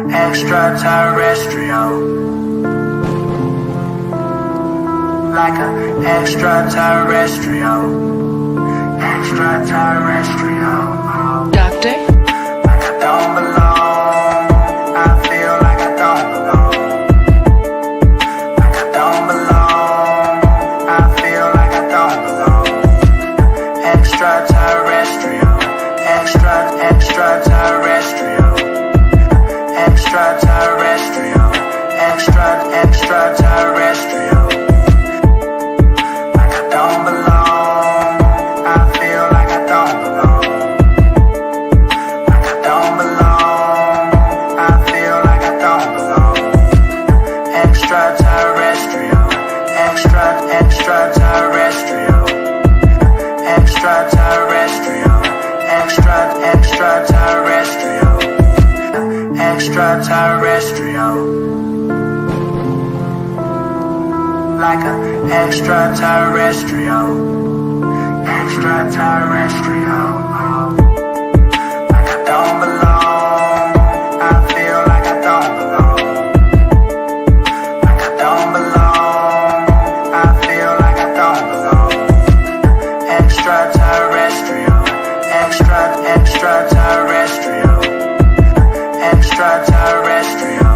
extraterrestrial, like a extraterrestrial, extraterrestrial. Doctor? Like I don't belong, I feel like I don't belong. Like I don't belong, I feel like I don't belong. Extraterrestrial, extraterrestrial, extraterrestrial, extraterrestrial. Like I don't belong, I feel like I don't belong. Like I don't belong, I feel like I don't belong. Extraterrestrial, extraterrestrial, extraterrestrial, extraterrestrial, extraterrestrial, like a extraterrestrial, extraterrestrial. Like I don't belong, I feel like I don't belong. Like I don't belong, I feel like I don't belong. Extraterrestrial, extraterrestrial, extraterrestrial,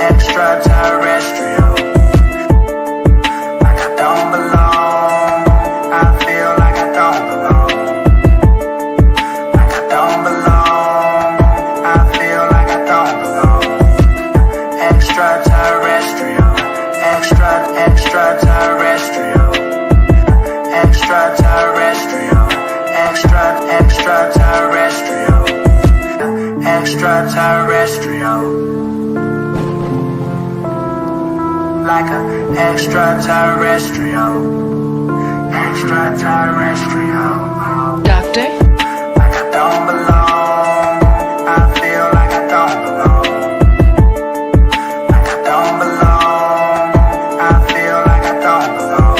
extraterrestrial. Like I don't belong, I feel like I don't belong. Like I don't belong, I feel like I don't belong. Extraterrestrial, extraterrestrial, extraterrestrial, extraterrestrial, extraterrestrial, like a extraterrestrial, extraterrestrial. Doctor? Like I don't belong, I feel like I don't belong. Like I don't belong, I feel like I don't belong.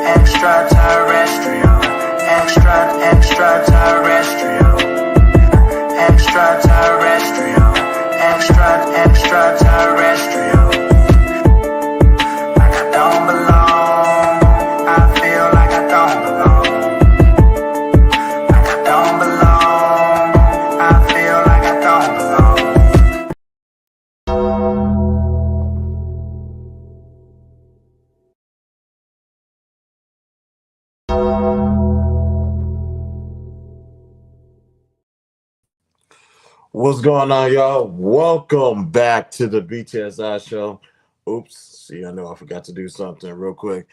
Extraterrestrial, extraterrestrial, extraterrestrial, extraterrestrial. Like I don't belong, I feel like I don't belong. Like I don't belong, I feel like I don't belong. What's going on, y'all? Welcome back to the BTSI show. Oops, see, I know I forgot to do something real quick.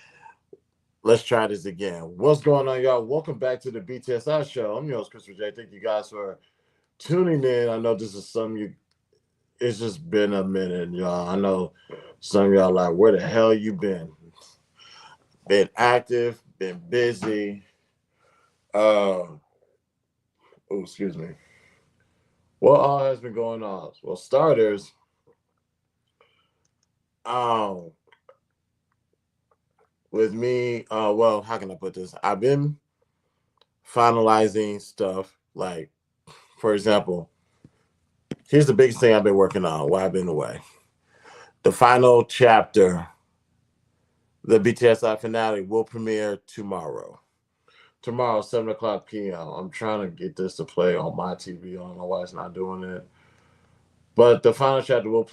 Let's try this again. What's going on, y'all? Welcome back to the BTSI show. I'm your host, Christopher J. Thank you guys for tuning in. I know this is it's just been a minute, y'all. I know some of y'all like, where the hell you been? Been active, been busy. Excuse me. What all has been going on? Well, starters, with me, well, how can I put this? I've been finalizing stuff. Like, for example, here's the biggest thing I've been working on while I've been away. The final chapter, the BTSI finale, will premiere tomorrow. Tomorrow, 7 o'clock p.m. I'm trying to get this to play on my TV. I don't know why it's not doing it. But the final chapter will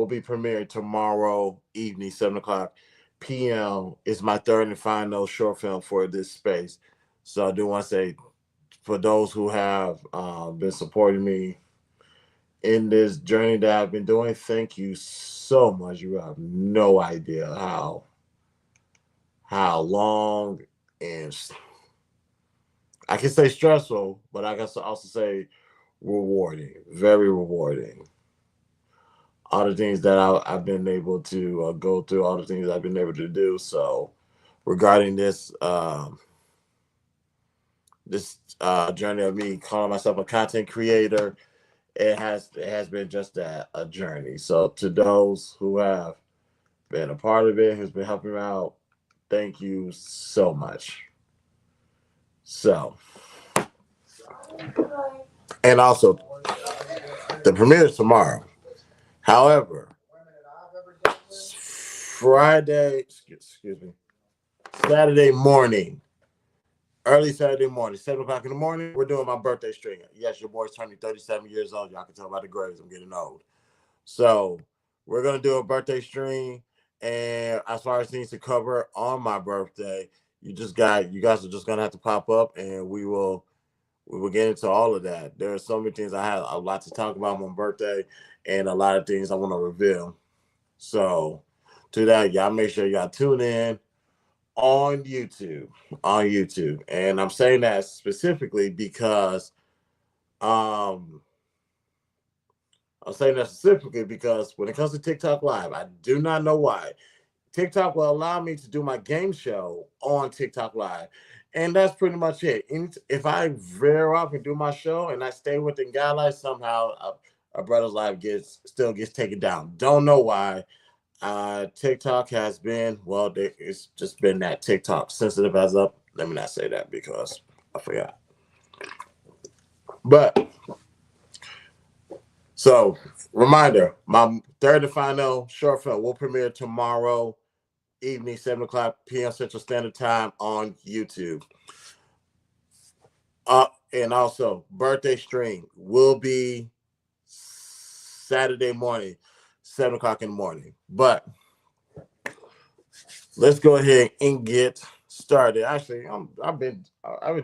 be premiering tomorrow evening, 7 o'clock p.m. It's my third and final short film for this space. So I do want to say, for those who have been supporting me in this journey that I've been doing, thank you so much. You have no idea how long and I can say stressful, but I can also say rewarding, very rewarding. All the things that I've been able to go through, all the things I've been able to do. So regarding this journey of me calling myself a content creator, it has been just that, a journey. So to those who have been a part of it, who's been helping me out, thank you so much. So, and also The premiere is tomorrow. However, Friday, excuse me, Saturday morning, early Saturday morning, 7 o'clock in the morning, we're doing my birthday stream. Yes, your boy's turning 37 years old. Y'all can tell by the grades I'm getting old. So we're gonna do a birthday stream, and as far as things to cover on my birthday, you guys are just gonna have to pop up, and we will get into all of that. There are so many things I have a lot to talk about on my birthday, and a lot of things I want to reveal. So to that, y'all make sure y'all tune in on YouTube, and I'm saying that specifically because um when it comes to TikTok Live, I do not know why. TikTok will allow me to do my game show on TikTok Live. And that's pretty much it. If I veer off and do my show and I stay within guidelines, somehow a brother's life still gets taken down. Don't know why. TikTok has been, well, it's just been that TikTok sensitive as up. Let me not say that because I forgot. But so, reminder, my third and final short film will premiere tomorrow evening, 7 o'clock p.m. Central Standard Time on YouTube. And also, birthday stream will be Saturday morning, 7 o'clock in the morning. But let's go ahead and get started. Actually, I've been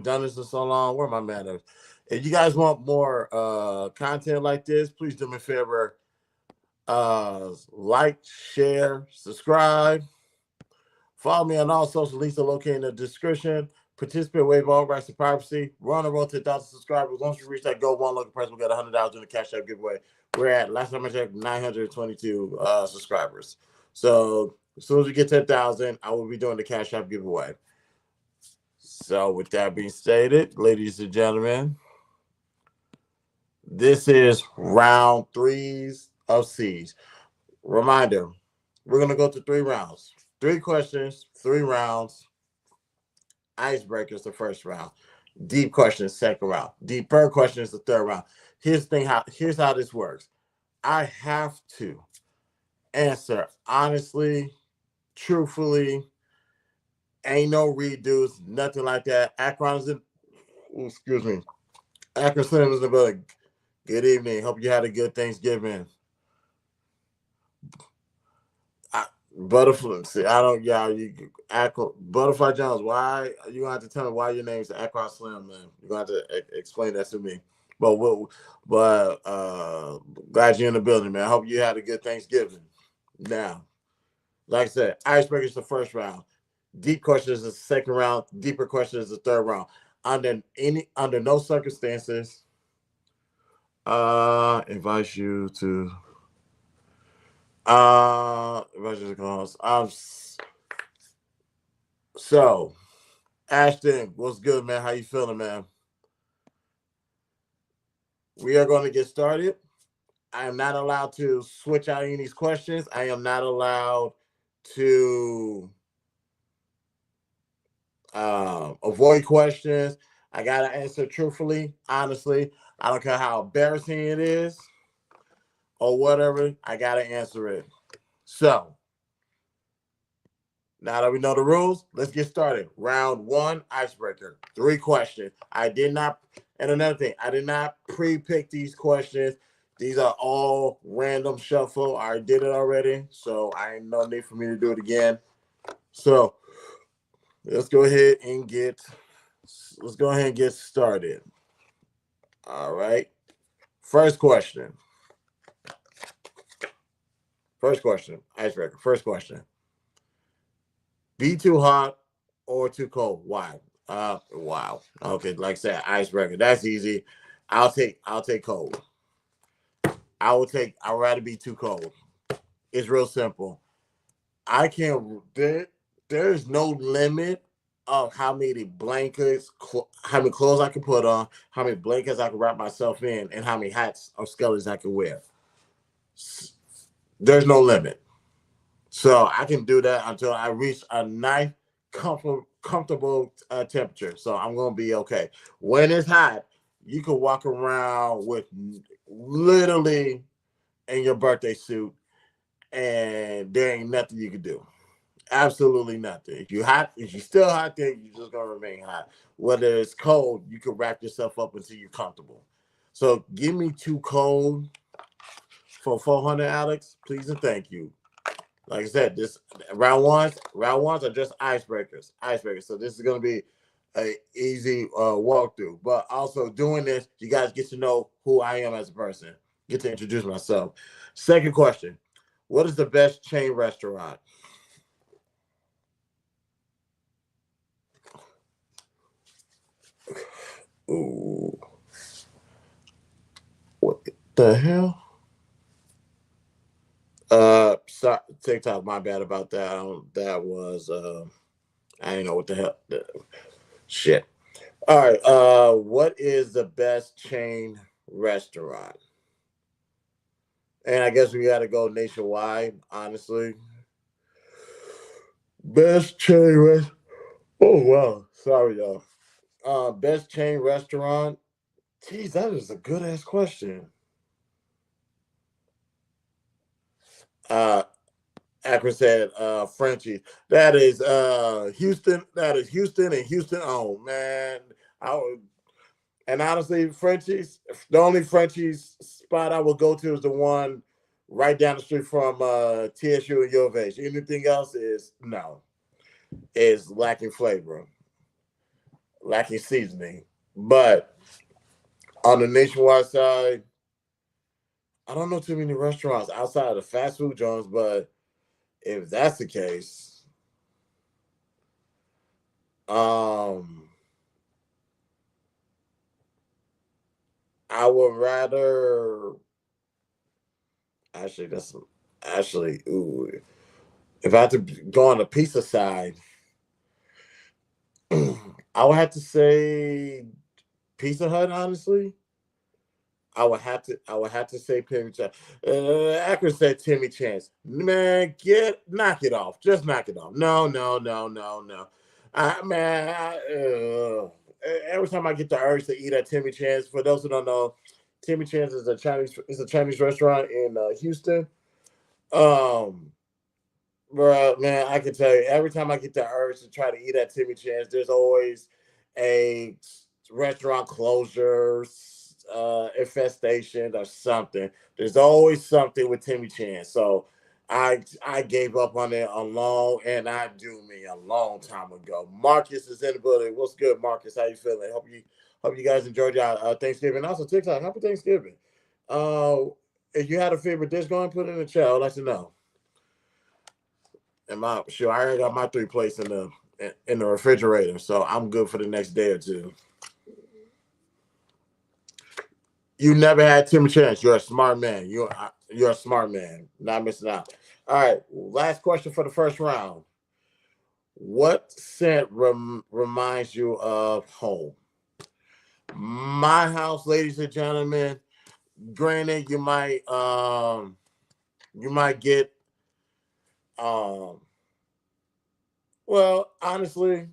done this for so long. Where are my manners? If you guys want more content like this, please do me a favor. Like, share, subscribe. Follow me on all social links are located in the description. Participate, waive all rights to privacy. We're on the road to 1,000 subscribers. Once we reach that goal, one lucky person will get $100 in the Cash App giveaway. We're at, last time I checked, 922 subscribers. So as soon as we get to 1,000, I will be doing the Cash App giveaway. So with that being stated, ladies and gentlemen, this is round 3's of Ceej. Reminder, we're going to go through 3 rounds. 3 questions, 3 rounds. Icebreakers the first round. Deep questions, second round. Deeper questions, the third round. Here's how this works. I have to answer honestly, truthfully. Ain't no redos, nothing like that. Akron is in, excuse me. Akron Slim is in the building. Good evening. Hope you had a good Thanksgiving. Butterfly. See, I don't, y'all. Butterfly Jones. Why you gonna have to tell me why your name's Akron Slim, man? You're gonna have to explain that to me. But glad you're in the building, man. I hope you had a good Thanksgiving. Now, like I said, icebreaker is the first round. Deep questions is the second round. Deeper questions is the third round. Under no circumstances, invite you to. So, Ashton, what's good, man? How you feeling, man? We are going to get started. I am not allowed to switch out any of these questions. I am not allowed to avoid questions. I got to answer truthfully, honestly. I don't care how embarrassing it is or whatever. I got to answer it. So, now that we know the rules, let's get started. Round 1, icebreaker. 3 questions. And another thing, I did not pre-pick these questions. These are all random shuffle. I did it already, so I ain't no need for me to do it again. So let's go ahead and get started. All right. First question. Icebreaker. First question. Be too hot or too cold? Why? Wow. Okay, like I said, icebreaker. That's easy. I'll take cold. I'd rather be too cold. It's real simple. There's no limit of how many blankets, how many clothes I can put on, how many blankets I can wrap myself in, and how many hats or skellies I can wear. There's no limit. So I can do that until I reach a nice, comfortable temperature. So I'm going to be okay. When it's hot, you can walk around with literally in your birthday suit, and there ain't nothing you can do. Absolutely nothing. If you hot, if you still hot there, you're just gonna remain hot. Whether it's cold, you can wrap yourself up until you're comfortable. So give me too cold for 400, Alex, please and thank you. Like I said, this round ones are just icebreakers. So this is gonna be a easy walkthrough. But also doing this, you guys get to know who I am as a person. Get to introduce myself. Second question: what is the best chain restaurant? Ooh, what the hell? Sorry, TikTok. My bad about that. That was I didn't know what the hell. Shit. All right. What is the best chain restaurant? And I guess we got to go nationwide. Honestly, best chain restaurant. Oh wow. Sorry, y'all. Best chain restaurant. Geez, that is a good ass question. Uh, Akron said, Frenchie. That is Houston. That is Houston and Houston. Oh man, I would, and honestly, Frenchie's the only Frenchie's spot I would go to is the one right down the street from TSU and U of H. Anything else is no, is lacking flavor, lacking seasoning. But on the nationwide side, I don't know too many restaurants outside of the fast food joints. But if that's the case, um, I would rather actually that's actually ooh. If I had to go on the pizza side, I would have to say Pizza Hut. Honestly, I would have to say Timmy Chance. Akron said Timmy Chance. Man, knock it off. Just knock it off. No, no, no, no, no. Every time I get the urge to eat at Timmy Chance, for those who don't know, Timmy Chance is a Chinese restaurant in Houston. Um, Bro, man, I can tell you, every time I get the urge to try to eat at Timmy Chan's, there's always a restaurant closure, infestation, or something. There's always something with Timmy Chan. So I gave up on it and I do me a long time ago. Marcus is in the building. What's good, Marcus? How you feeling? Hope you guys enjoyed your Thanksgiving. Also, TikTok, happy Thanksgiving. Uh, if you had a favorite dish, go and put it in the chat. I'd like to know. And my sure, I already got my 3 plates in the refrigerator, so I'm good for the next day or two. You never had Tim Chance. You're a smart man. You're a smart man. Not missing out. All right, last question for the first round. What scent reminds you of home? My house, ladies and gentlemen. Granted, you might get well, honestly,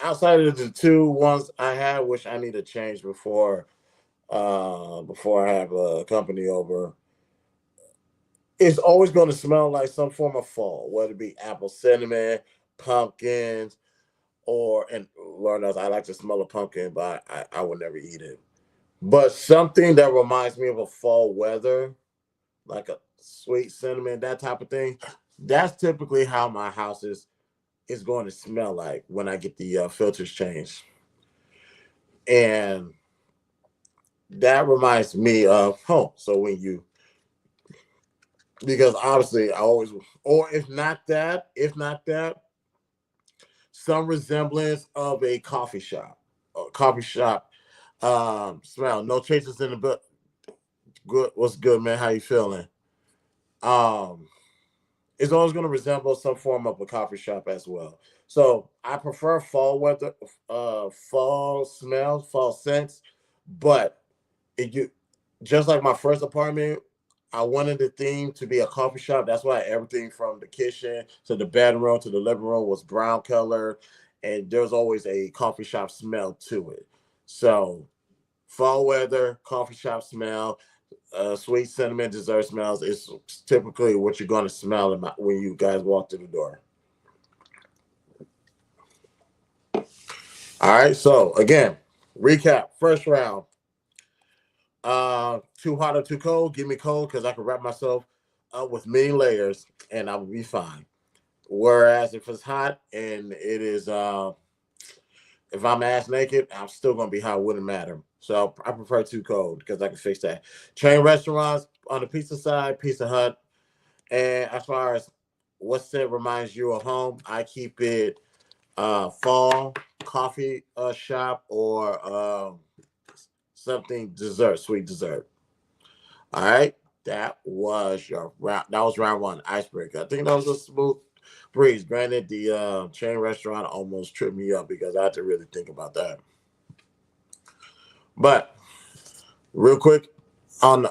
outside of the two ones I had, which I need to change before I have a company over, it's always going to smell like some form of fall, whether it be apple cinnamon, pumpkins, and Lord knows I like to smell a pumpkin, but I would never eat it. But something that reminds me of a fall weather, like a sweet cinnamon, that type of thing. That's typically how my house is going to smell like when I get the filters changed. And that reminds me of home. So because obviously I always, or if not that, some resemblance of a coffee shop smell. No traces in the book. Good. What's good, man? How you feeling? Um, it's always going to resemble some form of a coffee shop as well. So I prefer fall weather, fall smells, fall scents, but you just like my first apartment, I wanted the theme to be a coffee shop. That's why everything from the kitchen to the bedroom to the living room was brown color, and there's always a coffee shop smell to it. So fall weather, coffee shop smell, sweet cinnamon dessert smells is typically what you're going to smell when you guys walk through the door. All right. So again, recap. First round. Too hot or too cold? Give me cold because I can wrap myself up with many layers and I will be fine. Whereas if it's hot and it is, if I'm ass naked, I'm still gonna be hot. Wouldn't matter. So I prefer too cold because I can fix that. Chain restaurants on the pizza side, Pizza Hut. And as far as what scent reminds you of home, I keep it fall coffee shop or something dessert, sweet dessert. All right, that was your round. That was round one, icebreaker. I think that was a smooth breeze. Granted, the chain restaurant almost tripped me up because I had to really think about that. But real quick, on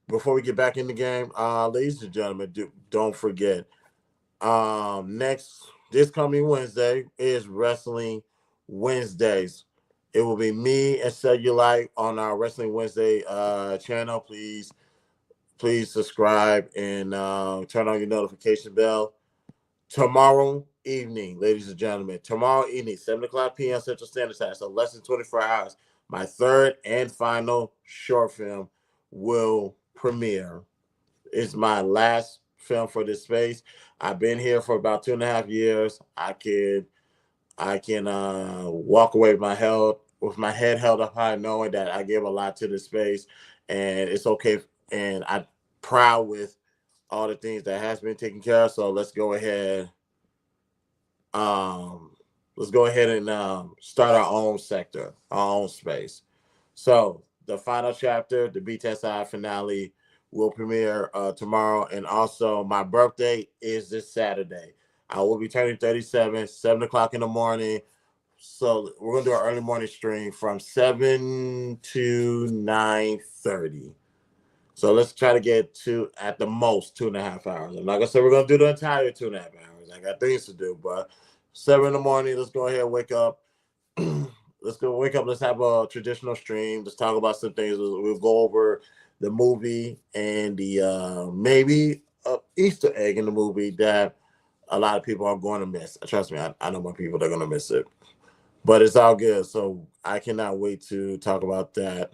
before we get back in the game, ladies and gentlemen, don't forget. Next this coming Wednesday is Wrestling Wednesdays. It will be me and Cellulite on our Wrestling Wednesday channel. Please subscribe and turn on your notification bell. Tomorrow evening, ladies and gentlemen, tomorrow evening, 7 o'clock p.m. Central Standard Time, so less than 24 hours, my third and final short film will premiere. It's my last film for this space. I've been here for about 2.5 years. I can walk away with my head held up high, knowing that I give a lot to this space, and it's okay. And I'm proud with all the things that has been taken care of. So um, let's go ahead and start our own sector, our own space. So the final chapter, the BTSI finale, will premiere tomorrow, and also my birthday is this Saturday. I will be turning 37, 7 o'clock in the morning. So we're gonna do our early morning stream from 7 to 9:30. So let's try to get to at the most 2.5 hours. I'm not gonna say we're gonna do the entire 2.5 hours. I got things to do, but 7 in the morning, let's go ahead and wake up. Let's go wake up. Let's have a traditional stream. Let's talk about some things. We'll go over the movie and the maybe Easter egg in the movie that a lot of people are going to miss. Trust me, I know my people are going to miss it, but it's all good. So I cannot wait to talk about that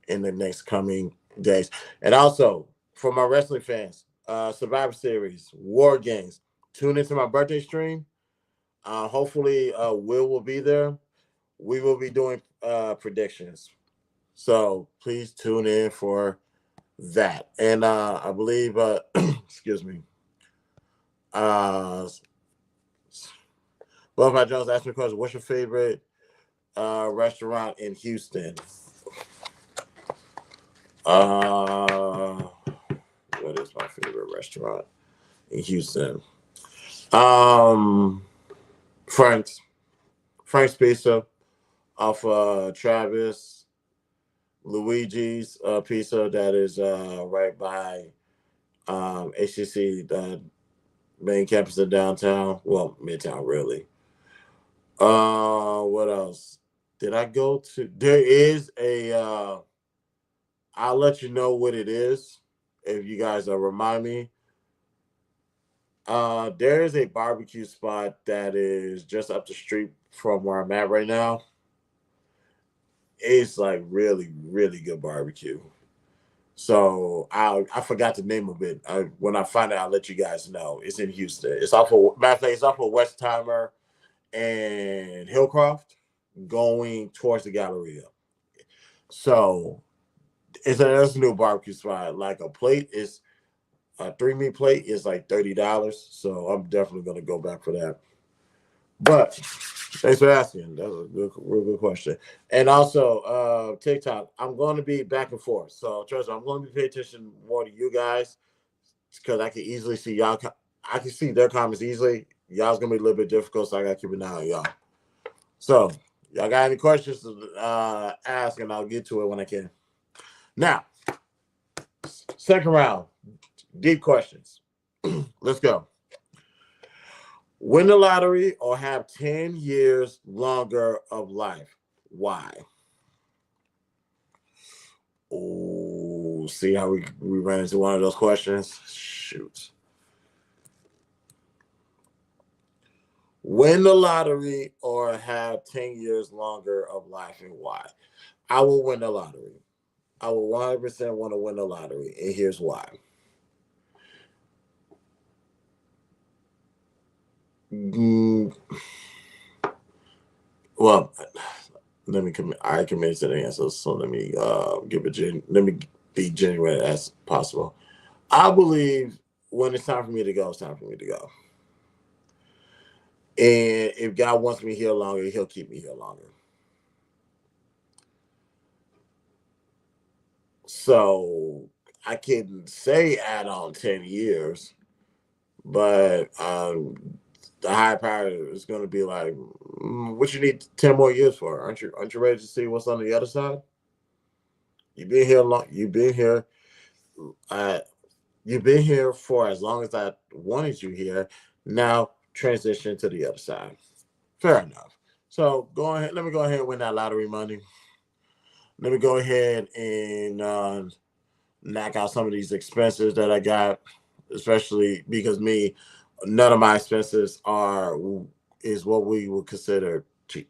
in the next coming days. And also for my wrestling fans, Survivor Series, War Games, tune into my birthday stream. Hopefully, Will be there. We will be doing predictions. So please tune in for that. And I believe, excuse me, Butterfly Jones asked me a question. What's your favorite restaurant in Houston? What is my favorite restaurant in Houston? Um, Frank's Pizza off Travis Luigi's Pizza that is right by HCC, the main campus in downtown. Well, Midtown, really. What else? Did I go to? There is a. I'll let you know what it is if you guys remind me. There is a barbecue spot that is just up the street from where I'm at right now. It's like really, really good barbecue. So I forgot the name of it. When I find it, I'll let you guys know. It's in Houston. It's off of matter of fact, it's off of West Timer and Hillcroft, going towards the Galleria. So it's a new barbecue spot. Like a 3 meat plate is like $30. So I'm definitely gonna go back for that. But thanks for asking. That was a real good question. And also, TikTok, I'm going to be back and forth. So, trust me, I'm going to be paying attention more to you guys because I can easily see y'all. I can see their comments easily. Y'all's going to be a little bit difficult, so I got to keep an eye on y'all. So, y'all got any questions to ask, and I'll get to it when I can. Now, second round, deep questions. Let's go. Win the lottery or have 10 years longer of life? Why? Oh, see how we ran into one of those questions? Shoot. Win the lottery or have 10 years longer of life, and why? I will win the lottery. I will 100% want to win the lottery, and here's why. Mm, well, let me commit. I committed to the answer, so let me let me be genuine as possible. I believe when it's time for me to go, it's time for me to go. And if God wants me here longer, He'll keep me here longer. So I can say add on 10 years, but the high power is going to be like, what you need 10 more years for? Aren't you ready to see what's on the other side? You've been here long. Uh, you've been here for as long as I wanted you here. Now transition to the other side. Fair enough. So go ahead. Let me go ahead and win that lottery money. Let me go ahead and knock out some of these expenses that I got, especially because none of my expenses is what we would consider cheap.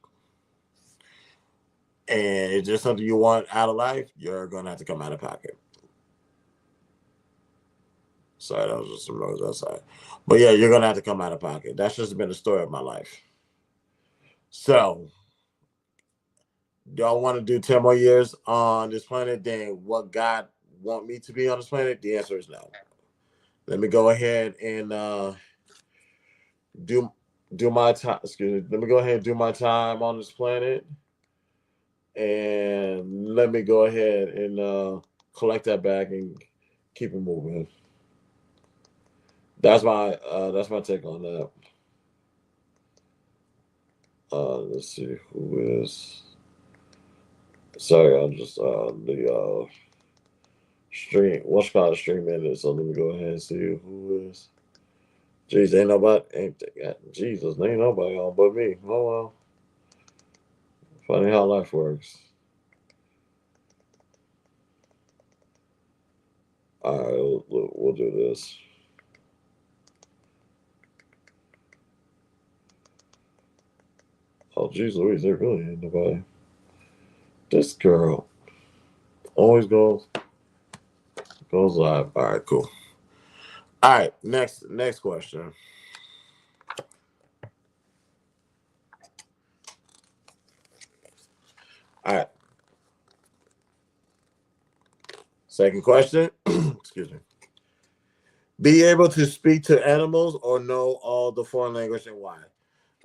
And it's just something you want out of life, you're gonna have to come out of pocket. Sorry, that was just some noise outside. But yeah, you're gonna have to come out of pocket. That's just been the story of my life. So, do I want to do 10 more years on this planet than what God want me to be on this planet? The answer is no. Let me go ahead and do do my time. Excuse me. Let me go ahead and do my time on this planet, and let me go ahead and collect that back and keep it moving. That's my take on that. Let's see who is. Sorry, I'm just the stream. What's called stream minute. So let me go ahead and see who is. Jeez, ain't nobody. Jesus, ain't nobody on but me. Oh well. Funny how life works. All right, we'll do this. Oh, jeez Louise, there really ain't nobody. This girl always goes live. All right, cool. All right, next question. All right, second question. Excuse me. Be able to speak to animals or know all the foreign language, and why?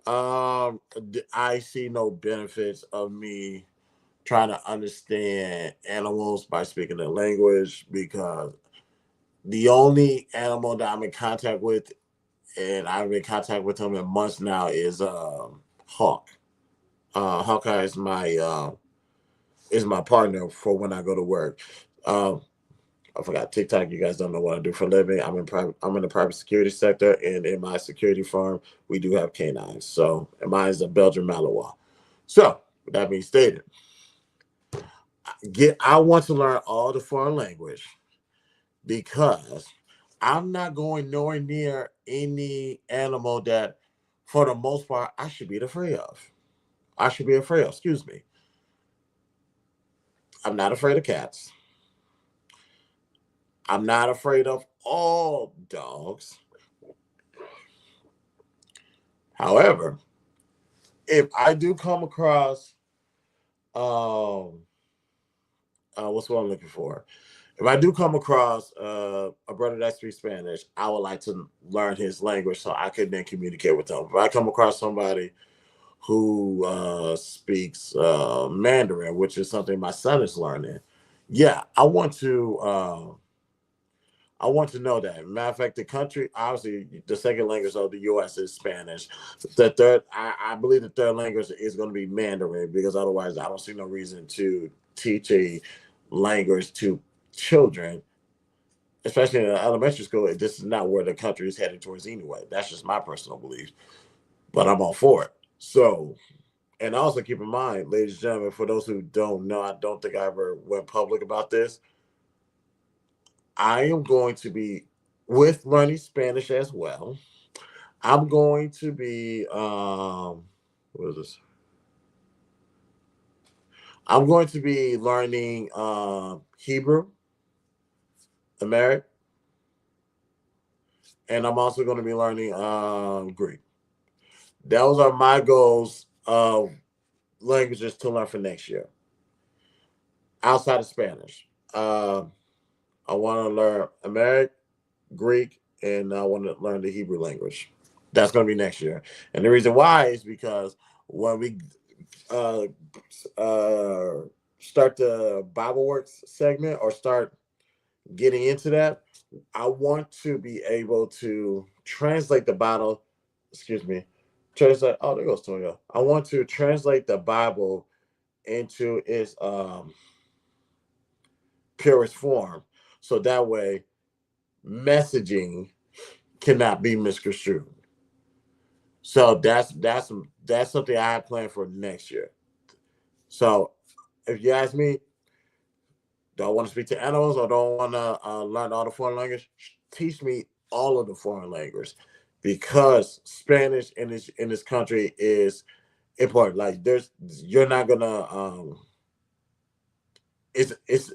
I see no benefits of me trying to understand animals by speaking the language, because the only animal that I'm in contact with, and I've been in contact with him in months now, is Hawk. Hawkeye is my partner for when I go to work. Um, I forgot TikTok. You guys don't know what I do for a living. I'm in the private security sector, and in my security firm, we do have canines. So, and mine is a Belgian Malinois. So, with that being stated, I want to learn all the foreign language, because I'm not going nowhere near any animal that, for the most part, I should be afraid of. I should be afraid of. Excuse me. I'm not afraid of cats. I'm not afraid of all dogs. However, if I do come across, um, what's what I'm looking for? If I do come across a brother that speaks Spanish, I would like to learn his language so I can then communicate with them. If I come across somebody who speaks Mandarin, which is something my son is learning, yeah, I want to know that. Matter of fact, the country, obviously, the second language of the U.S. is Spanish. The third, I believe the third language is going to be Mandarin, because otherwise, I don't see no reason to teach a language to children, especially in elementary school. This is not where the country is heading towards anyway. That's just my personal belief, but I'm all for it. So And also keep in mind, ladies and gentlemen, for those who don't know, I don't think I ever went public about this. I am going to be with learning Spanish as well. I'm going to be what is this? I'm going to be learning Hebrew, Amharic, and I'm also going to be learning Greek. Those are my goals of languages to learn for next year, outside of Spanish. I want to learn Amharic, Greek, and I want to learn the Hebrew language. That's going to be next year. And the reason why is because when we uh, uh, start the Bible Works segment or start getting into that, I want to be able to translate the Bible. Excuse me. Translate. Oh, there goes Toya. I want to translate the Bible into its purest form, so that way messaging cannot be misconstrued. So that's something I have planned for next year. So if you ask me, do I want to speak to animals or don't want to learn all the foreign language? Teach me all of the foreign language, because Spanish in this country is important. Like you're not gonna it's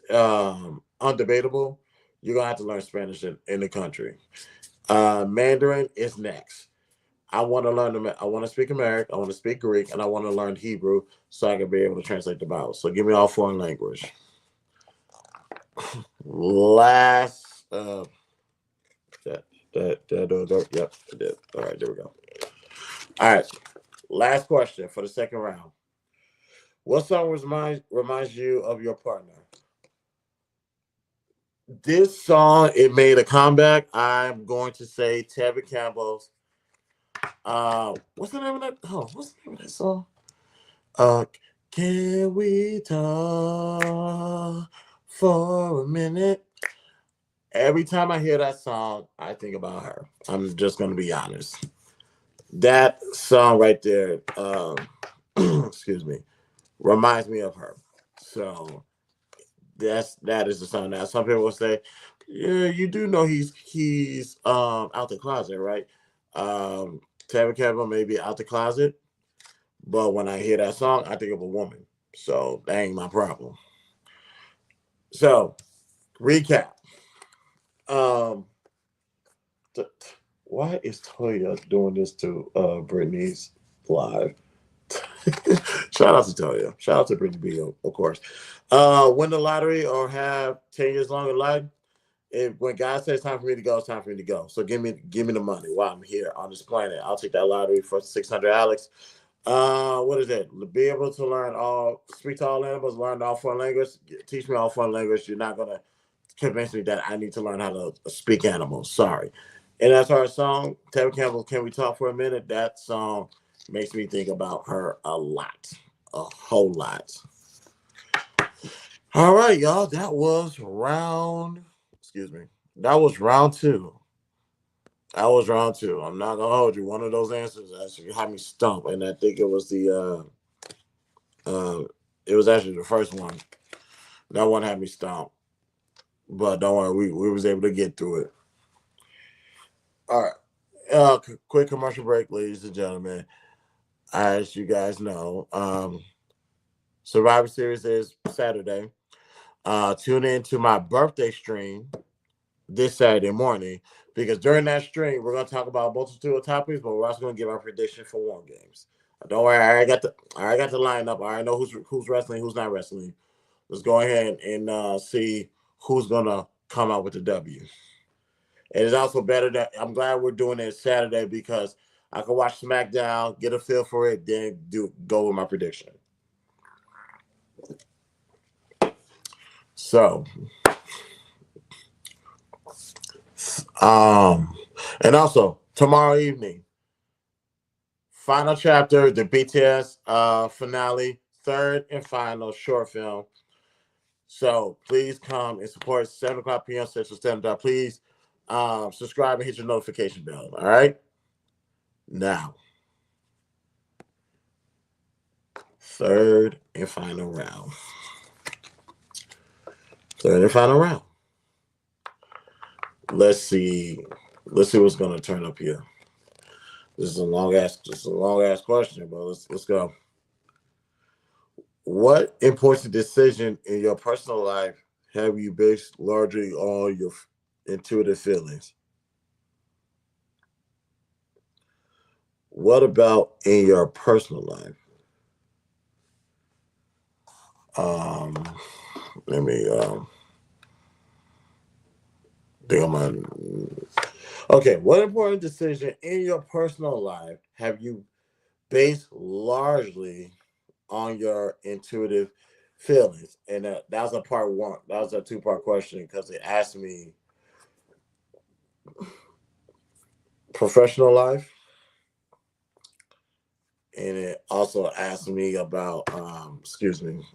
undebatable. You're gonna have to learn Spanish in the country. Mandarin is next. I want to learn. I want to speak American. I want to speak Greek, and I want to learn Hebrew so I can be able to translate the Bible. So give me all foreign language. Last, yep, I did. All right, there we go. All right, last question for the second round. What song reminds you of your partner? This song, it made a comeback. I'm going to say Tabby Campbell's. What's the name of that? Oh, what's the name of that song? Uh, can we talk for a minute? Every time I hear that song, I think about her. I'm just gonna be honest. That song right there, excuse me, reminds me of her. So that is the song. Now some people will say, yeah, you do know he's out the closet, right? Tabitha Campbell may be out the closet, but when I hear that song, I think of a woman. So that ain't my problem. So recap. Um, th- why is Toya doing this to Brittany's live? Shout out to Toya. Shout out to Brittany B, of course. Win the lottery or have 10 years longer life. When God says time for me to go, it's time for me to go. So give me the money while I'm here on this planet. I'll take that lottery for 600 Alex. What is it? Be able to speak to all animals, learn all foreign language, teach me all foreign language. You're not gonna convince me that I need to learn how to speak animals. Sorry. And that's our song. Tevin Campbell, Can We Talk for a Minute? That song makes me think about her a lot. A whole lot. All right, y'all. Excuse me. That was round two. That was round two. I'm not gonna hold you. One of those answers actually had me stumped, and I think it was actually the first one. That one had me stumped. But don't worry, we was able to get through it. All right. Quick commercial break, ladies and gentlemen. As you guys know, Survivor Series is Saturday. Tune in to my birthday stream this Saturday morning, because during that stream we're going to talk about a multitude of topics, but we're also going to give our prediction for War Games. Don't worry, I already got the lineup. I already know who's wrestling, who's not wrestling. Let's go ahead and see who's going to come out with the W. It is also better that I'm glad we're doing it Saturday, because I can watch SmackDown, get a feel for it, then go with my prediction. So, and also tomorrow evening, final chapter, the BTS finale, third and final short film. So please come and support 7 o'clock p.m. Central Standard Time. Please subscribe and hit your notification bell. All right. Now, Third and final round. Third and final round. Let's see. Let's see what's gonna turn up here. This is a long ass question, but let's go. What important decision in your personal life have you based largely on your intuitive feelings? What about in your personal life? Um, let me think on my. Okay, what important decision in your personal life have you based largely on your intuitive feelings? And that was a part one. That was a two-part question because it asked me professional life, and it also asked me about excuse me,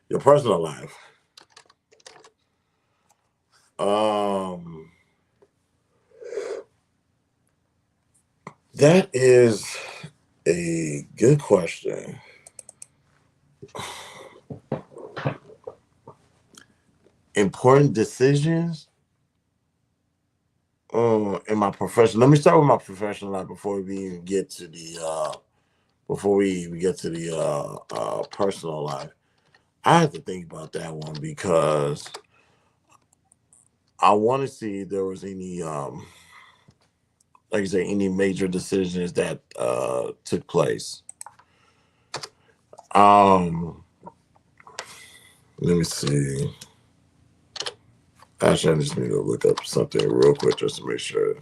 your personal life. Um, that is a good question. Important decisions in my profession. Let me start with my professional life before we even get to the personal life. I have to think about that one because I want to see if there was any like you say any major decisions that took place. Um, let me see. Actually, I just need to look up something real quick just to make sure.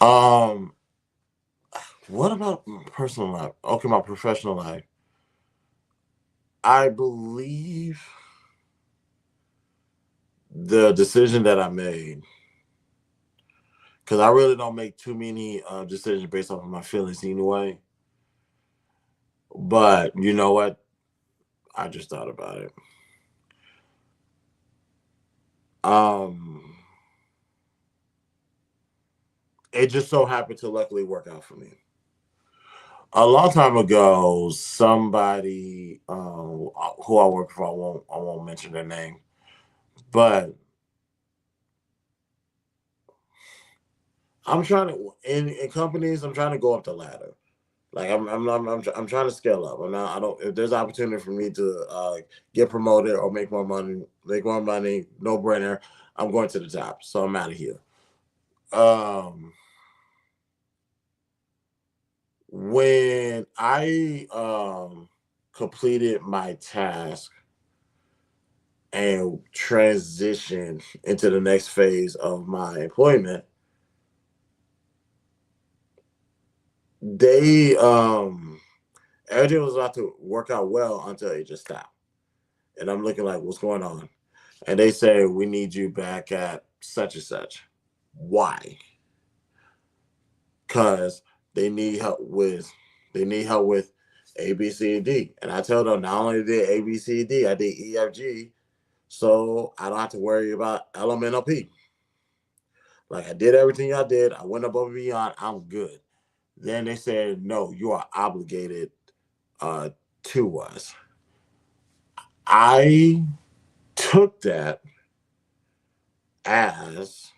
Um, what about my personal life? Okay, my professional life. I believe the decision that I made, because I really don't make too many decisions based off of my feelings anyway. But you know what? I just thought about it. Um, it just so happened to luckily work out for me. A long time ago, somebody who I work for, I won't mention their name, but I'm trying to in companies. I'm trying to go up the ladder. Like I'm trying to scale up. I'm not. I don't. If there's opportunity for me to get promoted or make more money, no brainer. I'm going to the top. So I'm out of here. Um, when I completed my task and transitioned into the next phase of my employment, they everything was about to work out well until it just stopped. And I'm looking like, what's going on? And they say we need you back at such and such. Why? Because they need help with they need help with A, B, C, and D. And I tell them not only did A, B, C, D, I did E, F, G, so I don't have to worry about L, M, N, O, P. Like I did everything I did. I went above and beyond. I'm good. Then they said, no, you are obligated uh, to us. I took that as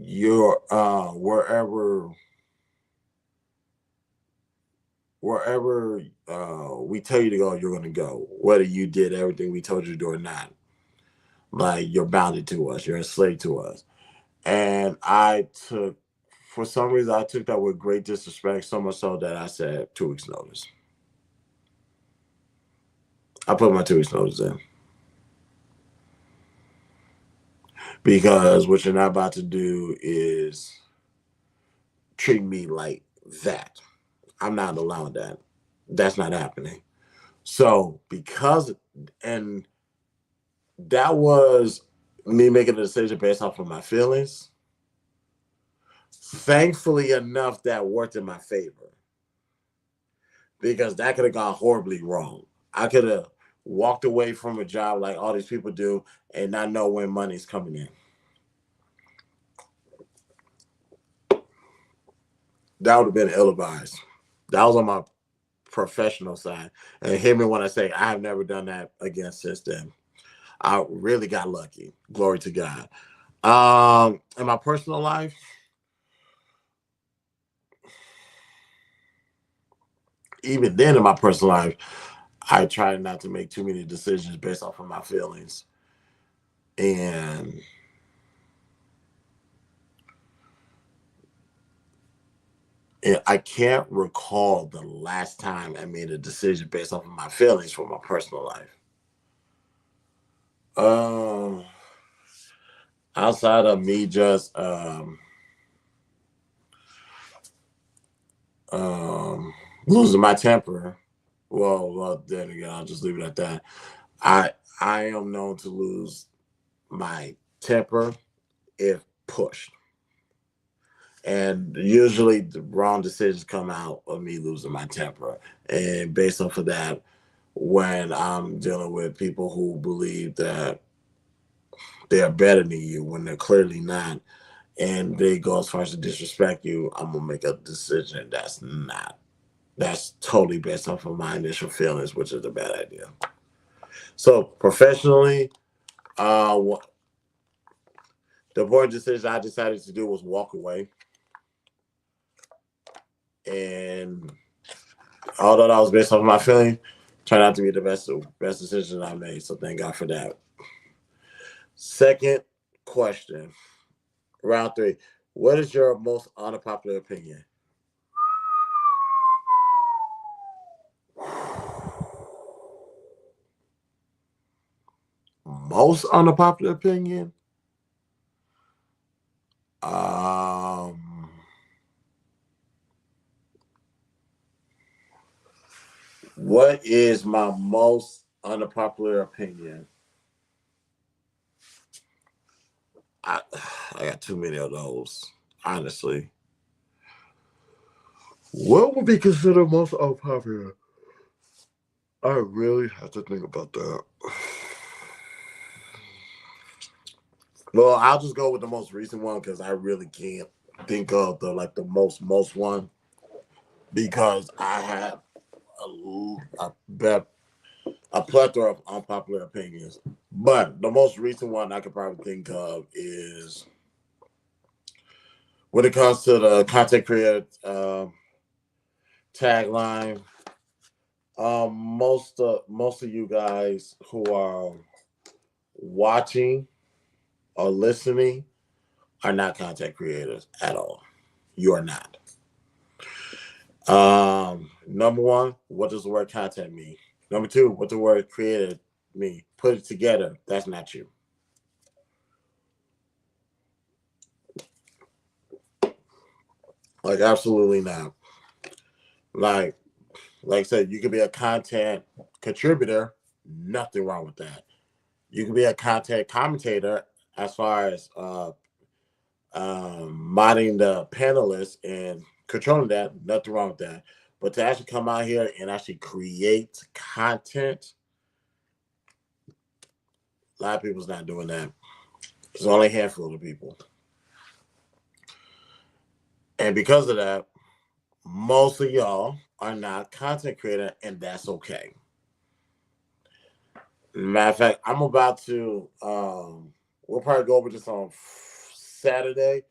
your wherever we tell you to go, you're gonna go. Whether you did everything we told you to do or not, like you're bounded to us, you're enslaved to us. And for some reason, I took that with great disrespect, so much so that I said 2 weeks notice. I put my 2 weeks notice in because what you're not about to do is treat me like that. I'm not allowing that. That's not happening. So and that was me making a decision based off of my feelings. Thankfully enough, that worked in my favor because that could have gone horribly wrong. I could have walked away from a job like all these people do and not know when money's coming in. That would have been ill-advised. That was on my professional side. And hear me when I say I have never done that again since then. I really got lucky. Glory to God. In my personal life, even then in my personal life, I try not to make too many decisions based off of my feelings. And I can't recall the last time I made a decision based off of my feelings for my personal life. Um, Outside of me just um, losing my temper. Well, then again, I'll just leave it at that. I I am known to lose my temper if pushed. And usually the wrong decisions come out of me losing my temper. And based off of that, when I'm dealing with people who believe that they're better than you when they're clearly not, and they go as far as to disrespect you, I'm gonna make a decision that's not. That's totally based off of my initial feelings, which is a bad idea. So professionally, uh, the important decision I decided to do was walk away. And although that was based off my feeling, turned out to be the best decision I made. So thank God for that. Second question, round three. What is your most unpopular opinion? Most unpopular opinion? Um, what is my most unpopular opinion? I I got too many of those, honestly. What would be considered most unpopular? I really have to think about that. Well, I'll just go with the most recent one because I really can't think of the most one because I have a plethora of unpopular opinions. But the most recent one I could probably think of is when it comes to the content creator tagline. Most of you guys who are watching or listening are not content creators at all. You are not. Number one, what does the word content mean? Number two, what the word creator mean? Put it together. That's not you. Like absolutely not. Like like I said, you could be a content contributor. Nothing wrong with that. You can be a content commentator as far as modding the panelists and controlling that. Nothing wrong with that. But to actually come out here and actually create content, a lot of people's not doing that. There's only a handful of people. And because of that, most of y'all are not content creator, and that's okay. Matter of fact, I'm about to we'll probably go over this on Saturday,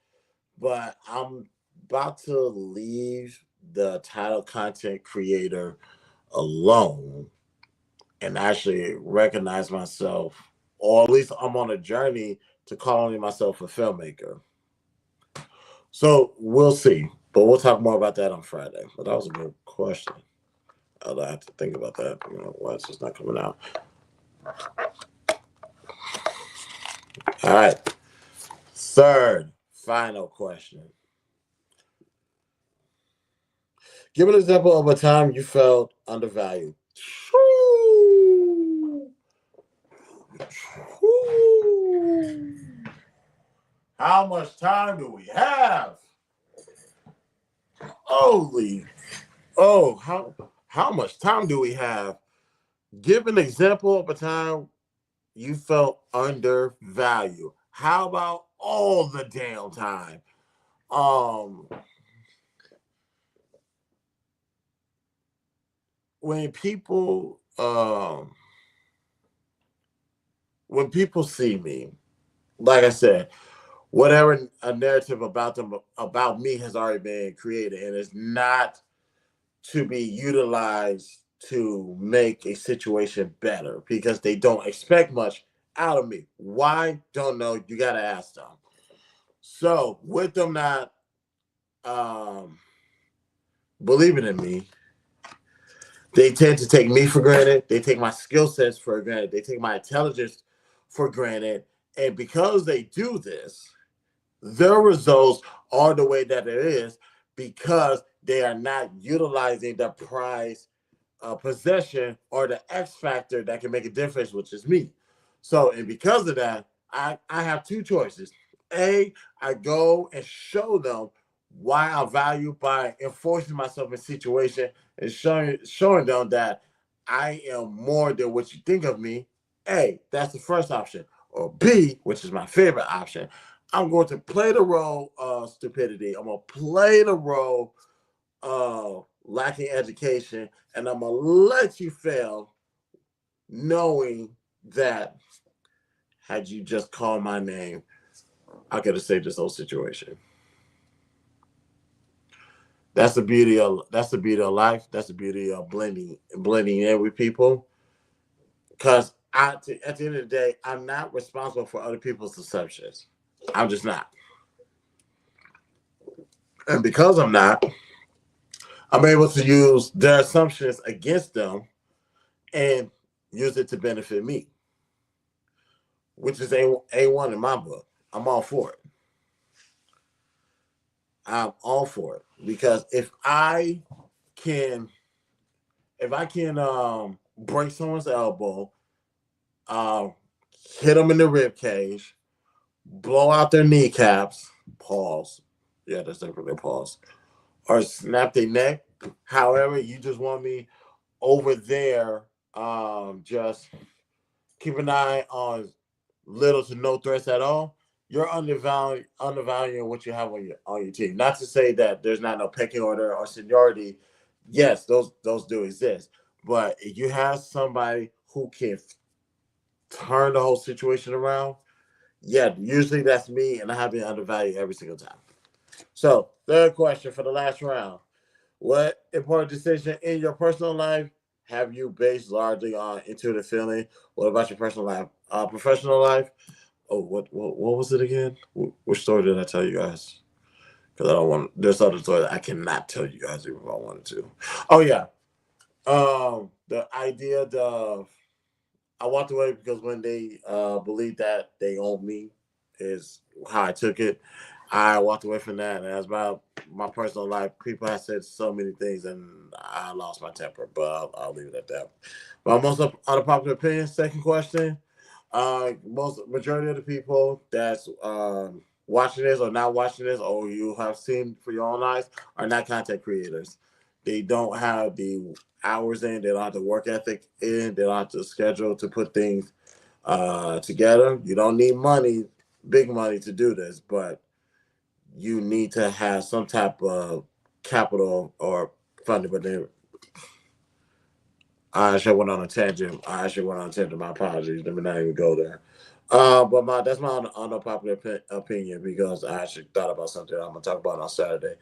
but I'm about to leave the title content creator alone and actually recognize myself, or at least I'm on a journey to calling myself a filmmaker. So we'll see, but we'll talk more about that on Friday. But that was a good question. I'll have to think about that. You know, why it's just not coming out. All right. Third, final question. Give an example of a time you felt undervalued. How much time do we have? Holy, how much time do we have? Give an example of a time you felt undervalued. How about all the damn time? Um, when people see me, like I said, whatever a narrative about them about me has already been created, and it's not to be utilized to make a situation better because they don't expect much out of me. Why? Don't know. You gotta ask them. So with them not um, believing in me, they tend to take me for granted. They take my skill sets for granted. They take my intelligence for granted. And because they do this, their results are the way that it is because they are not utilizing the prize possession or the X factor that can make a difference, which is me. So, and because of that, I have two choices. A, I go and show them why I value by enforcing myself in situation and showing them that I am more than what you think of me. A, that's the first option. Or B, which is my favorite option, I'm going to play the role of stupidity. I'm going to play the role lacking education, and I'm gonna let you fail, knowing that had you just called my name, I could have saved this whole situation. That's the beauty of life. That's the beauty of blending in with people. Because at the end of the day, I'm not responsible for other people's assumptions. I'm just not, and because I'm not, I'm able to use their assumptions against them and use it to benefit me, which is A1 in my book. I'm all for it. I'm all for it because can if I can break someone's elbow, um, hit them in the rib cage, blow out their kneecaps, pause. Yeah, that's definitely a pause. Or snap their neck. However, you just want me over there, just keep an eye on little to no threats at all. You're undervaluing what you have on your team. Not to say that there's not no pecking order or seniority. Yes, those do exist. But if you have somebody who can turn the whole situation around, yeah, usually that's me, and I have been undervalued every single time. So, third question for the last round: what important decision in your personal life have you based largely on intuitive feeling? What about your personal life? Professional life? Oh, what was it again? Which story did I tell you guys? Because I don't want. There's other story that I cannot tell you guys even if I wanted to. Oh yeah. The idea of I walked away because when they believed that they owned me is how I took it. I walked away from that, and as about my personal life, people have said so many things, and I lost my temper. But I'll leave it at that. But most unpopular opinion. Second question: most majority of the people that's watching this or not watching this, or you have seen for your own eyes, are not content creators. They don't have the hours in. They don't have the work ethic in. They don't have the schedule to put things together. You don't need money, big money, to do this, but you need to have some type of capital or funding. But then I actually went on a tangent. My apologies. Let me not even go there. But that's my unpopular opinion because I actually thought about something I'm gonna talk about on Saturday.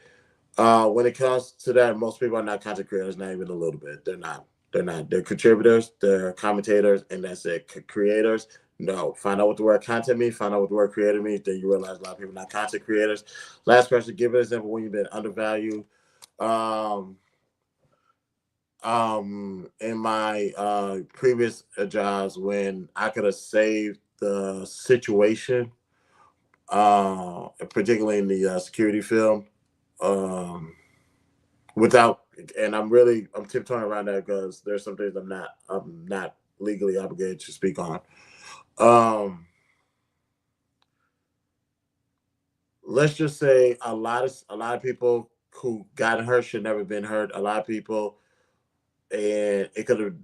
When it comes to that, most people are not content creators, not even a little bit. They're not. They're not. They're contributors, they're commentators, and that's it. Creators, no. Find out what the word content means, find out what the word creator means, then you realize a lot of people are not content creators. Last question, give an example when you've been undervalued. Um, in my previous jobs when I could have saved the situation, particularly in the security field. Um, without and I'm tiptoeing around that because there's some things I'm not legally obligated to speak on. Um let's just say a lot of people who got hurt should never been hurt. A lot of people and it could have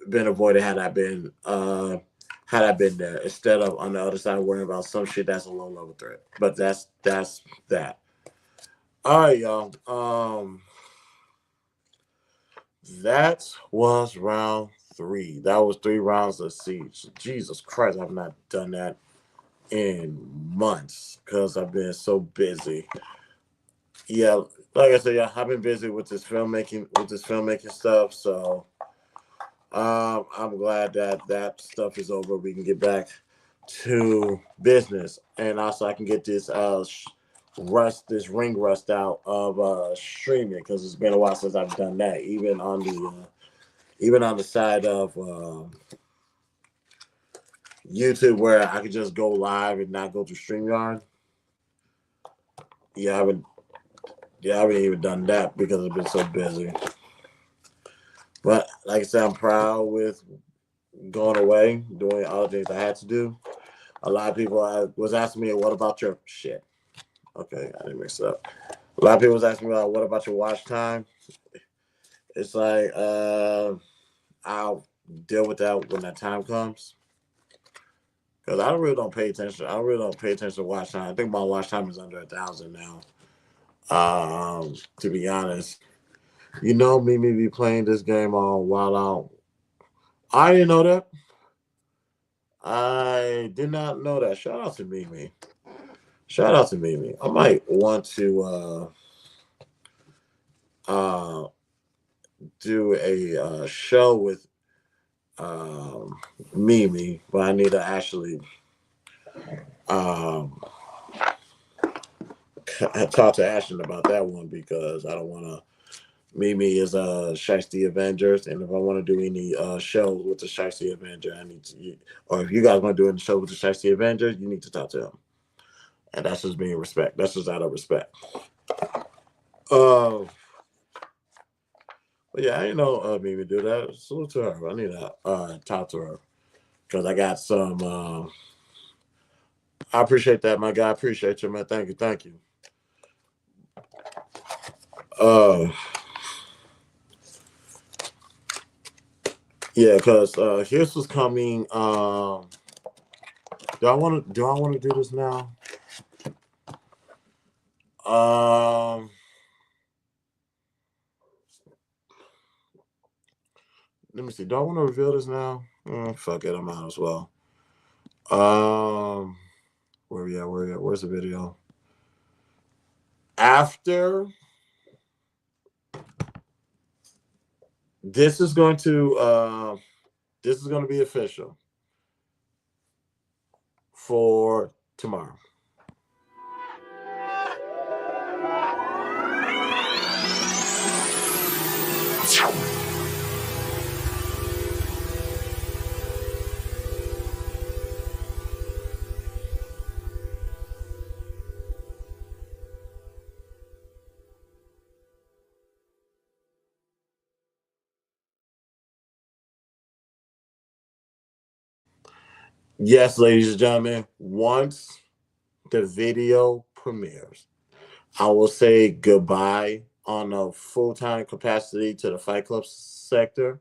been avoided had I been there instead of on the other side worrying about some shit that's a low level threat. But that's that. All right, y'all. That was round three. That was 3 rounds of Siege. Jesus Christ, I've not done that in months because I've been so busy. Yeah, like I said, yeah, I've been busy with this filmmaking stuff. So I'm glad that that stuff is over. We can get back to business, and also I can get this this ring rust out of streaming because it's been a while since I've done that. Even on the side of YouTube where I could just go live and not go to StreamYard. Yeah, I haven't. Yeah, I haven't even done that because I've been so busy. But like I said, I'm proud with going away, doing all the things I had to do. A lot of people was asking me, "What about your shit?" Okay, I didn't mix it up. A lot of people was asking me, "What about your watch time?" It's like I'll deal with that when that time comes. Because I really don't pay attention. I really don't pay attention to watch time. I think my watch time is under 1,000 now. To be honest, you know, me be playing this game on while out. I didn't know that. I did not know that. Shout out to Mimi. Shout out to Mimi. I might want to uh, do a show with um, Mimi, but I need to actually um, talk to Ashton about that one because I don't want to. Mimi is Shiesty Avengers, and if I want to do any shows with the Shiesty Avenger, I need to. Or if you guys want to do any show with the Shiesty Avengers, you need to talk to him, and that's just being respect. That's just out of respect. Uh, but yeah, I didn't know Mimi do that. Salute to her. I need to talk to her because I got some. I appreciate that, my guy. I appreciate you, man. Thank you, thank you. Uh, yeah, because here's what's coming. Do I want to do this now? Um, Let me see. Do I want to reveal this now? Fuck it, I might as well. Um, where we at? Where we at? Where's the video? After this is going to be official for tomorrow. Yes, ladies and gentlemen, once the video premieres, I will say goodbye on a full time capacity to the Fight Club sector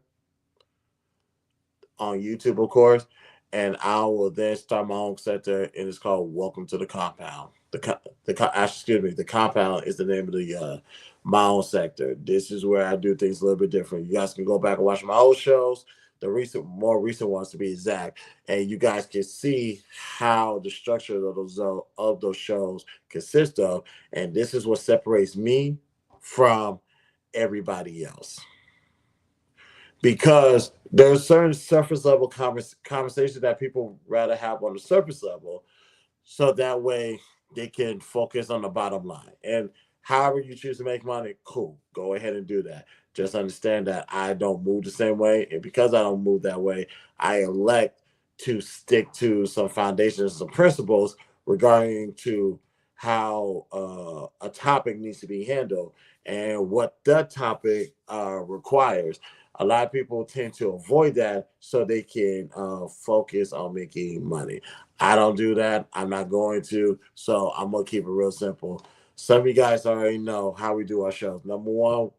on YouTube, of course, and I will then start my own sector, and it's called Welcome to the Compound. Excuse me, the Compound is the name of the my own sector. This is where I do things a little bit different. You guys can go back and watch my old shows, the more recent ones to be exact, and you guys can see how the structure of those shows consist of, and this is what separates me from everybody else because there's certain surface level conversations that people rather have on the surface level so that way they can focus on the bottom line. And however you choose to make money, cool, go ahead and do that. Just understand that I don't move the same way, and because I don't move that way, I elect to stick to some foundations, some principles regarding to how a topic needs to be handled and what that topic requires. A lot of people tend to avoid that so they can focus on making money. I don't do that. I'm not going to. So I'm gonna keep it real simple. Some of you guys already know how we do our shows. Number one,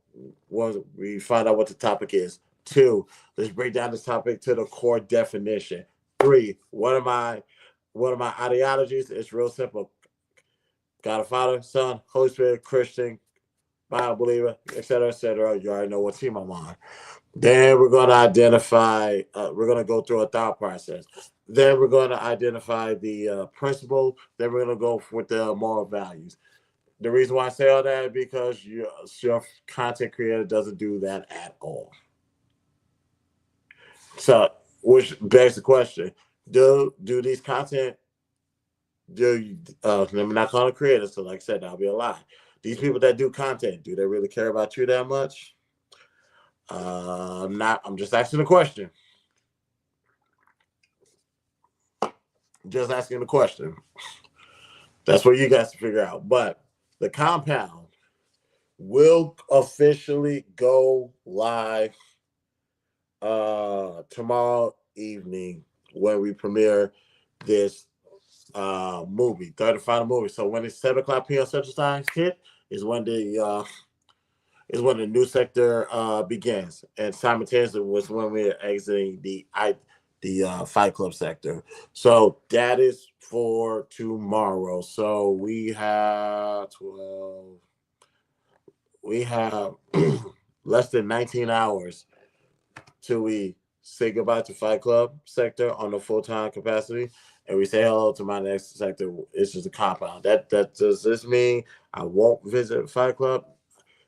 we find out what the topic is. 2, let's break down this topic to the core definition. 3, what are my ideologies? It's real simple. God the Father, Son, Holy Spirit, Christian, Bible believer, etc., etc. You already know what team I'm on. Then we're going to identify, we're going to go through a thought process. Then we're going to identify the principle. Then we're going to go with the moral values. The reason why I say all that is because your content creator doesn't do that at all. So, which begs the question: Do these content do let me not call them creators? So, like I said, that'll be a lie. These people that do content, do they really care about you that much? Not. I'm just asking the question. Just asking the question. That's what you guys to figure out. But the compound will officially go live tomorrow evening when we premiere this movie, third and final movie. So when it's 7 o'clock p.m. Central Time hit is when the new sector begins, and simultaneously was when we're exiting the Fight Club sector. So that is for tomorrow. So we have 12. We have less than 19 hours till we say goodbye to Fight Club sector on the full-time capacity, and we say hello to my next sector. It's just a compound. That does this mean I won't visit Fight Club?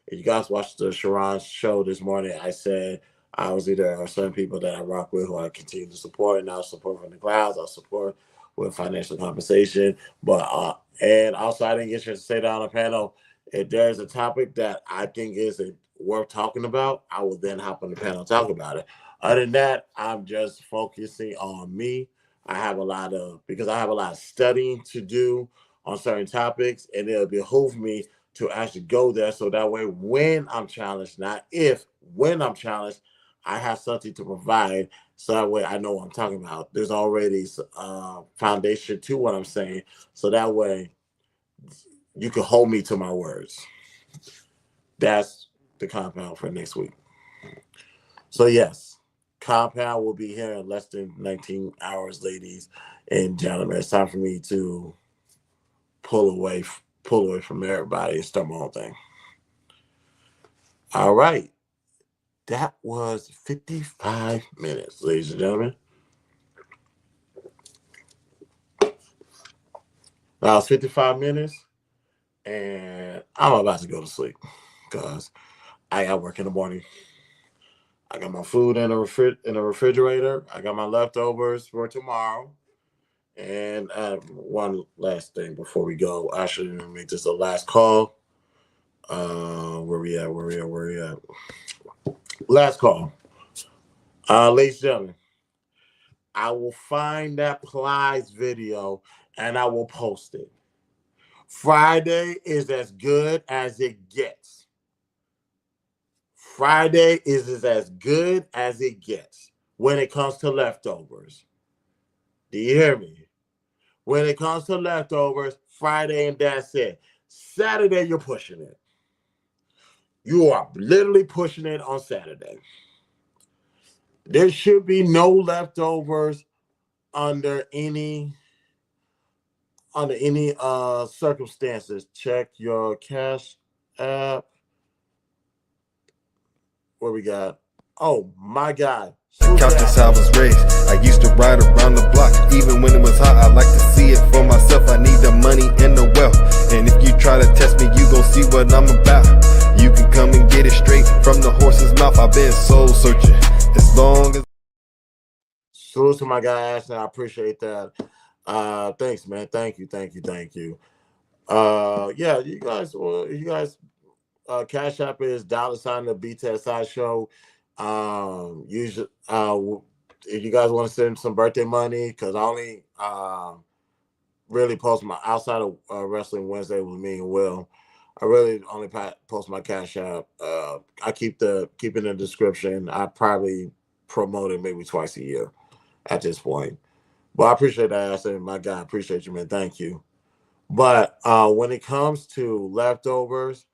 If you guys watched the Sharon show this morning, I said I was either certain people that I rock with who I continue to support, and I'll support from the clouds. I'll support with financial compensation. But and also I didn't get you to say that on the panel. If there's a topic that I think is worth talking about, I will then hop on the panel and talk about it. Other than that, I'm just focusing on me. Because I have a lot of studying to do on certain topics, and it'll behoove me to actually go there, so that way when I'm challenged, not if, when I'm challenged, I have something to provide, so that way I know what I'm talking about. There's already foundation to what I'm saying, so that way you can hold me to my words. That's the compound for next week. So yes, compound will be here in less than 19 hours, ladies and gentlemen. It's time for me to pull away from everybody and start my own thing. All right. That was 55 minutes, ladies and gentlemen. That was 55 minutes, and I'm about to go to sleep because I got work in the morning. I got my food in the refrigerator. I got my leftovers for tomorrow. And one last thing before we go. Actually, let me make this the last call. Where we at? Where we at? Last call. Ladies and gentlemen, I will find that Plies video and I will post it. Friday is as good as it gets. Friday is as good as it gets when it comes to leftovers. Do you hear me? When it comes to leftovers, Friday and that's it. Saturday, you're pushing it. You are literally pushing it on Saturday. There should be no leftovers under any circumstances. Check your cash app. What we got? Oh my God. Couch since I was raised. I used to ride around the block, even when it was hot. I like to see it for myself. I need the money and the wealth. And if you try to test me, you gon' see what I'm about. You can come and get it straight from the horse's mouth. I've been soul searching as long as. Salute to my guy Ashton. I appreciate that. Thanks, man. Thank you. Yeah, you guys. Cash App is $ the BTSI show. Usually, if you guys want to send some birthday money, because I only really post my outside of Wrestling Wednesday with me and Will. I really only post my Cash App. I keep it in the description. I probably promote it maybe twice a year at this point. But I appreciate that. I said, my God, I appreciate you, man. Thank you. But when it comes to leftovers,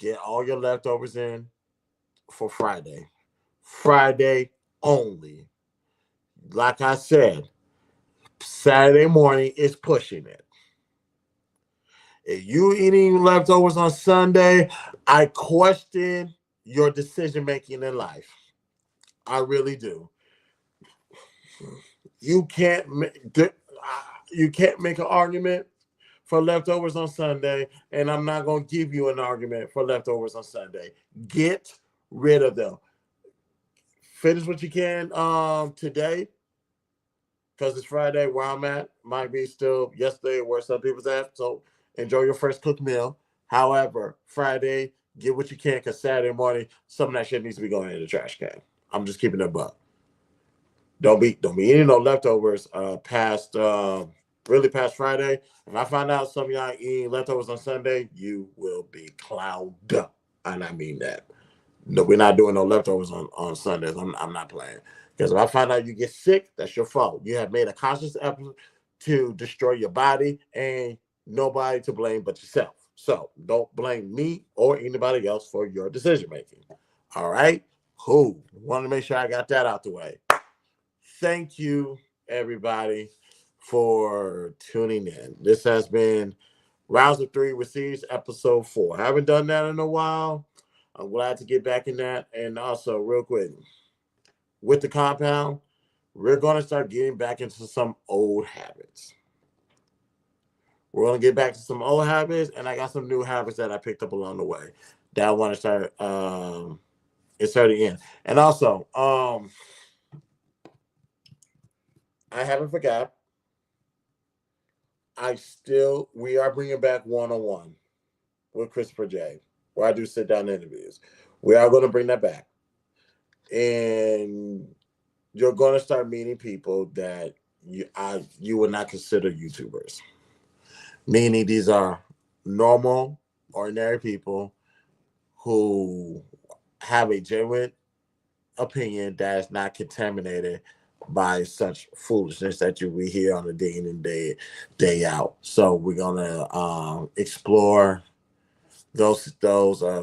get all your leftovers in for Friday. Friday only. Like I said, Saturday morning is pushing it. If you eating leftovers on Sunday, I question your decision making in life. I really do. You can't make an argument for leftovers on Sunday, and I'm not going to give you an argument for leftovers on Sunday. Get rid of them. Finish what you can today, because it's Friday where I'm at. Might be still yesterday where some people's at. So enjoy your first cooked meal. However, Friday, get what you can, because Saturday morning, some of that shit needs to be going in the trash can. I'm just keeping it above. Don't be eating no leftovers past Friday. If I find out some of y'all eating leftovers on Sunday, you will be clowned up. And I mean that. No, we're not doing no leftovers on Sundays. I'm not playing. Because if I find out you get sick, that's your fault. You have made a conscious effort to destroy your body, and nobody to blame but yourself. So don't blame me or anybody else for your decision making. All right? Cool. Want to make sure I got that out the way. Thank you, everybody, for tuning in. This has been Rounds of 3 with Ceej, episode 4. I haven't done that in a while. I'm glad to get back in that. And also, real quick, with the compound, we're going to start getting back into some old habits. We're going to get back to some old habits, and I got some new habits that I picked up along the way that I want to start inserting in. And also, I haven't forgot. We are bringing back one-on-one with Christopher J, where I do sit-down interviews. We are going to bring that back. And you're going to start meeting people that you would not consider YouTubers. Meaning these are normal, ordinary people who have a genuine opinion that is not contaminated by such foolishness that we hear on a day in and day out. So we're gonna explore those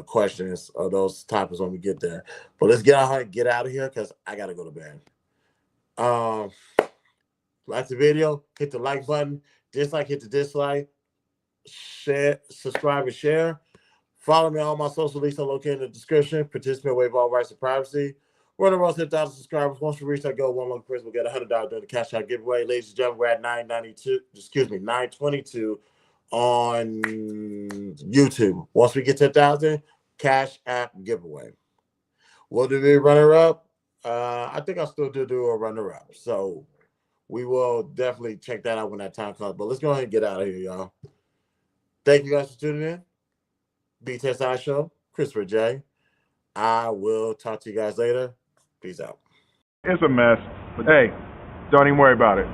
questions or those topics when we get there. But let's get out of here, because I gotta go to bed. Like the video, hit the like button. Dislike, hit the dislike. Share, subscribe, and share. Follow me on all my social links are located in the description. Participate, waive all rights and privacy. We're on the road to 10,000 subscribers. Once we reach that goal, one more person will get $100 during the cash out giveaway. Ladies and gentlemen, we're at 922 on YouTube. Once we get to 1,000, cash app giveaway. Will there be a runner-up? I think I'll still do a runner-up. So we will definitely check that out when that time comes. But let's go ahead and get out of here, y'all. Thank you guys for tuning in. BTSI Show, Christopher J. I will talk to you guys later. Peace out. It's a mess, but hey, don't even worry about it.